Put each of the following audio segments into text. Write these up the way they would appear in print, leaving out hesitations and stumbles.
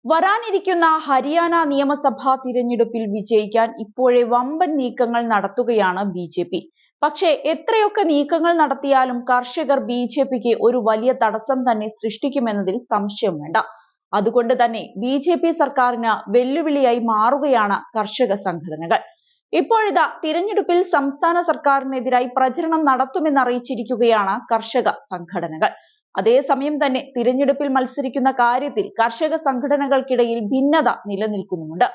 വരാനിരിക്കുന്ന ഹരിയാന നിയമസഭാ തിരഞ്ഞെടുപ്പിൽ വിജയിക്കാൻ ഇപ്പോഴേ വമ്പൻ നീക്കങ്ങൾ നടത്തുകയാണ് ബി. പക്ഷേ എത്രയൊക്കെ നീക്കങ്ങൾ നടത്തിയാലും കർഷകർ ബി. ഒരു വലിയ തടസ്സം തന്നെ സൃഷ്ടിക്കുമെന്നതിൽ സംശയം വേണ്ട. അതുകൊണ്ട് തന്നെ ബി. സർക്കാരിന് വെല്ലുവിളിയായി മാറുകയാണ് കർഷക സംഘടനകൾ. ഇപ്പോഴിതാ തിരഞ്ഞെടുപ്പിൽ സംസ്ഥാന സർക്കാരിനെതിരായി പ്രചരണം നടത്തുമെന്നറിയിച്ചിരിക്കുകയാണ് കർഷക സംഘടനകൾ. അതേസമയം തന്നെ തിരഞ്ഞെടുപ്പിൽ മത്സരിക്കുന്ന കാര്യത്തിൽ കർഷക സംഘടനകൾക്കിടയിൽ ഭിന്നത നിലനിൽക്കുന്നുമുണ്ട്.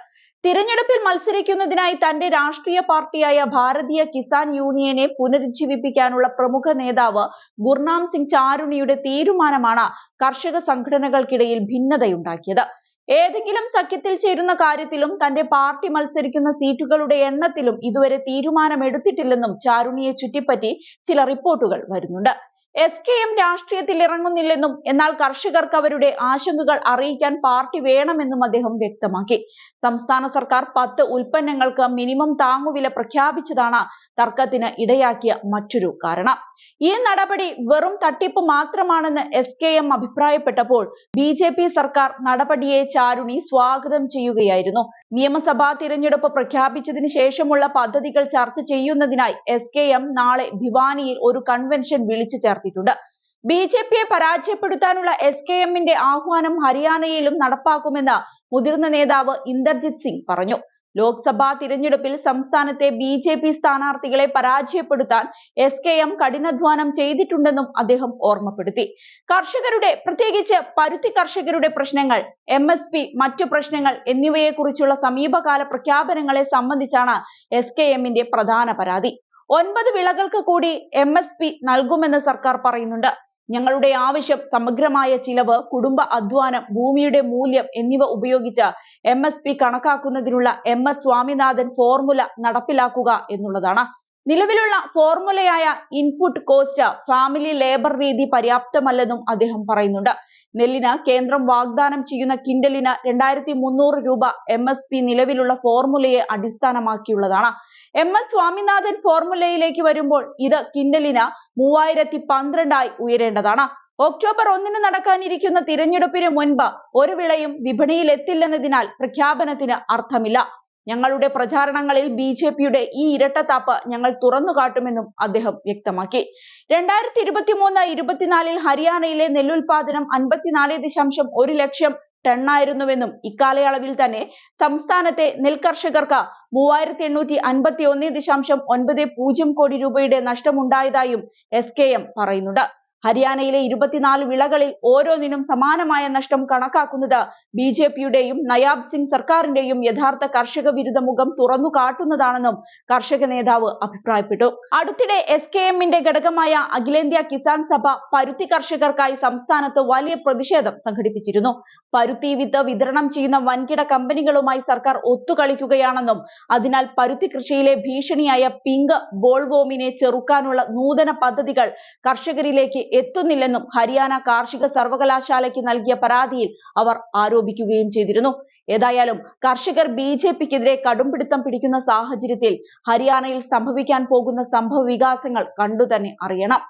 തിരഞ്ഞെടുപ്പിൽ മത്സരിക്കുന്നതിനായി തന്റെ രാഷ്ട്രീയ പാർട്ടിയായ ഭാരതീയ കിസാൻ യൂണിയനെ പുനരുജ്ജീവിപ്പിക്കാനുള്ള പ്രമുഖ നേതാവ് ഗുർനാം സിംഗ് ചാരുണിയുടെ തീരുമാനമാണ് കർഷക സംഘടനകൾക്കിടയിൽ ഭിന്നതയുണ്ടാക്കിയത്. ഏതെങ്കിലും സഖ്യത്തിൽ ചേരുന്ന കാര്യത്തിലും തന്റെ പാർട്ടി മത്സരിക്കുന്ന സീറ്റുകളുടെ എണ്ണത്തിലും ഇതുവരെ തീരുമാനമെടുത്തിട്ടില്ലെന്നും ചാരുണിയെ ചുറ്റിപ്പറ്റി ചില റിപ്പോർട്ടുകൾ വരുന്നുണ്ട്. SKM രാഷ്ട്രീയത്തിൽ ഇറങ്ങുന്നില്ലെന്നും എന്നാൽ കർഷകർക്ക് അവരുടെ ആശങ്കകൾ അറിയിക്കാൻ പാർട്ടി വേണമെന്നും അദ്ദേഹം വ്യക്തമാക്കി. സംസ്ഥാന സർക്കാർ 10 ഉൽപ്പന്നങ്ങൾക്ക് മിനിമം താങ്ങുവില പ്രഖ്യാപിച്ചതാണ് തർക്കത്തിന് ഇടയാക്കിയ മറ്റൊരു കാരണം. ഈ നടപടി വെറും തട്ടിപ്പ് മാത്രമാണെന്ന് SKM അഭിപ്രായപ്പെട്ടപ്പോൾ BJP സർക്കാർ നടപടിയെ ചാരുണി സ്വാഗതം ചെയ്യുകയായിരുന്നു. നിയമസഭാ തിരഞ്ഞെടുപ്പ് പ്രഖ്യാപിച്ചതിന് ശേഷമുള്ള പദ്ധതികൾ ചർച്ച ചെയ്യുന്നതിനായി SKM നാളെ ഭിവാനിയിൽ ഒരു കൺവെൻഷൻ വിളിച്ചു ചേർത്തിട്ടുണ്ട്. BJPയെ പരാജയപ്പെടുത്താനുള്ള SKMന്റെ ആഹ്വാനം ഹരിയാനയിലും നടപ്പാക്കുമെന്ന് മുതിർന്ന നേതാവ് ഇന്ദർജിത് സിംഗ് പറഞ്ഞു. ലോക്സഭാ തിരഞ്ഞെടുപ്പിൽ സംസ്ഥാനത്തെ BJP സ്ഥാനാർത്ഥികളെ പരാജയപ്പെടുത്താൻ SKM കഠിനാധ്വാനം ചെയ്തിട്ടുണ്ടെന്നും അദ്ദേഹം ഓർമ്മപ്പെടുത്തി. കർഷകരുടെ, പ്രത്യേകിച്ച് പരുത്തി കർഷകരുടെ പ്രശ്നങ്ങൾ, MSP, മറ്റു പ്രശ്നങ്ങൾ എന്നിവയെക്കുറിച്ചുള്ള സമീപകാല പ്രഖ്യാപനങ്ങളെ സംബന്ധിച്ചാണ് SKMന്റെ പ്രധാന പരാതി. 9 വിളകൾക്ക് കൂടി MSP നൽകുമെന്ന് സർക്കാർ പറയുന്നുണ്ട്. ഞങ്ങളുടെ ആവശ്യം സമഗ്രമായ ചിലവ്, കുടുംബ അധ്വാനം, ഭൂമിയുടെ മൂല്യം എന്നിവ ഉപയോഗിച്ച് MSP കണക്കാക്കുന്നതിനുള്ള MS സ്വാമിനാഥൻ ഫോർമുല നടപ്പിലാക്കുക എന്നുള്ളതാണ്. നിലവിലുള്ള ഫോർമുലയായ ഇൻപുട്ട് കോസ്റ്റ് ഫാമിലി ലേബർ രീതി പര്യാപ്തമല്ലെന്നും അദ്ദേഹം പറയുന്നുണ്ട്. നെല്ലിന് കേന്ദ്രം വാഗ്ദാനം ചെയ്യുന്ന കിൻഡലിന് 2300 രൂപ MSP നിലവിലുള്ള ഫോർമുലയെ അടിസ്ഥാനമാക്കിയുള്ളതാണ്. MS സ്വാമിനാഥൻ ഫോർമുലയിലേക്ക് വരുമ്പോൾ ഇത് കിൻഡലിന് 3012 ഉയരേണ്ടതാണ്. ഒക്ടോബർ 1 നടക്കാനിരിക്കുന്ന തിരഞ്ഞെടുപ്പിന് മുൻപ് ഒരു വിളയും വിപണിയിൽ എത്തില്ലെന്നതിനാൽ പ്രഖ്യാപനത്തിന് അർത്ഥമില്ല. ഞങ്ങളുടെ പ്രചാരണങ്ങളിൽ BJPയുടെ ഈ ഇരട്ടത്താപ്പ് ഞങ്ങൾ തുറന്നുകാട്ടുമെന്നും അദ്ദേഹം വ്യക്തമാക്കി. 2023-24 ഹരിയാനയിലെ നെല്ലുൽപാദനം 54.1 ലക്ഷം ടണ്ണായിരുന്നുവെന്നും ഇക്കാലയളവിൽ തന്നെ സംസ്ഥാനത്തെ നെൽകർഷകർക്ക് 3851.90 കോടി രൂപയുടെ നഷ്ടമുണ്ടായതായും SKM പറയുന്നുണ്ട്. ഹരിയാനയിലെ 24 വിളകളിൽ ഓരോന്നിനും സമാനമായ നഷ്ടം കണക്കാക്കുന്നത് BJPയുടെയും നയാബ് സിംഗ് സർക്കാരിന്റെയും യഥാർത്ഥ കർഷക വിരുദ്ധ മുഖം തുറന്നു കാട്ടുന്നതാണെന്നും കർഷക നേതാവ് അഭിപ്രായപ്പെട്ടു. അടുത്തിടെ SKMന്റെ ഘടകമായ അഖിലേന്ത്യാ കിസാൻ സഭ പരുത്തി കർഷകർക്കായി സംസ്ഥാനത്ത് വലിയ പ്രതിഷേധം സംഘടിപ്പിച്ചിരുന്നു. പരുത്തി വിത്ത് വിതരണം ചെയ്യുന്ന വൻകിട കമ്പനികളുമായി സർക്കാർ ഒത്തുകളിക്കുകയാണെന്നും അതിനാൽ പരുത്തി കൃഷിയിലെ ഭീഷണിയായ പിങ്ക് ബോൾവോമിനെ ചെറുക്കാനുള്ള നൂതന പദ്ധതികൾ കർഷകരിലേക്ക് എത്തുന്നില്ലെന്നും ഹരിയാന കാർഷിക സർവകലാശാലയ്ക്ക് നൽകിയ പരാതിയിൽ അവർ ആരോപിക്കുകയും ചെയ്തിരുന്നു. ഏതായാലും കർഷകർ BJPക്കെതിരെ കടുംപിടുത്തം പിടിക്കുന്ന സാഹചര്യത്തിൽ ഹരിയാനയിൽ സംഭവിക്കാൻ പോകുന്ന സംഭവ വികാസങ്ങൾ കണ്ടുതന്നെ അറിയണം.